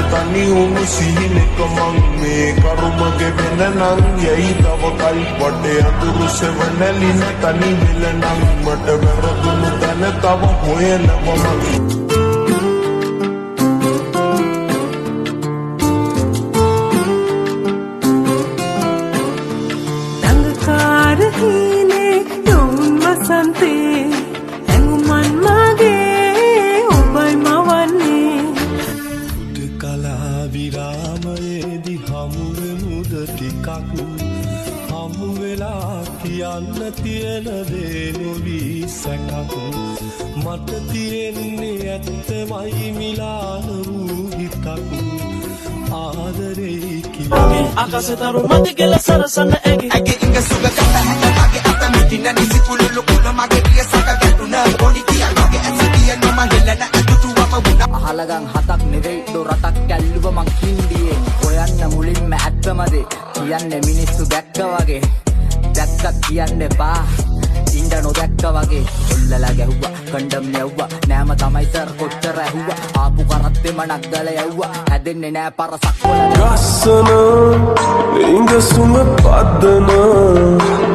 තනි වුණු සිහිනෙක මං මේ කරුමගේ වෙන නම් යයි තව කල් වටේ අතුරු සෙවණලින තනි වෙල නම් මට වැරදුණු තැන තව හොයනවා මං දඟකාර හීනේ යොවුන් වසන්තේ ඇඟුමන් මගේ ඔබයි මවන්නේ කලා විරාමයේදි හමුවෙමුද ටිකක් හමු වෙලා කියන්න තියෙන දේ නොවී සැකක් මට තියෙන්නේ ඇත්තමයි මිලාන වූ හිතක් ආදරේ කියන්නේ ආකාශතරු මත කියලා සරසන්න ඇගේ ඉංග සුග කත හැට මගේ අත මිටින නිසි කුළුළු කුල මගේ පිය සක ගැටුණ පොඩි කියා මගේ ඇස කියන මම හෙලන අතුතුවම වුණා අහලගන් හතක් නෙවෙයි දොරටක් කැල්ලුව මං කින්දියේ හොයන්න මුලින්ම ඇත්තමදේ කියන්නේ මිනිස්සු දැක්ක වගේ දැක්කත් කියන්න එපා ඉන්න නොදැක්ක වගේ එල්ලලා ගැහුවා කණ්ඩම් යවුවා නෑම තමයි සර් කොච්චර ඇහුවා ආපු කරත්තේ මනක් ගල යවුවා හැදෙන්නේ නෑ පරසක් වල ගස්සන ඉංග සුම පදන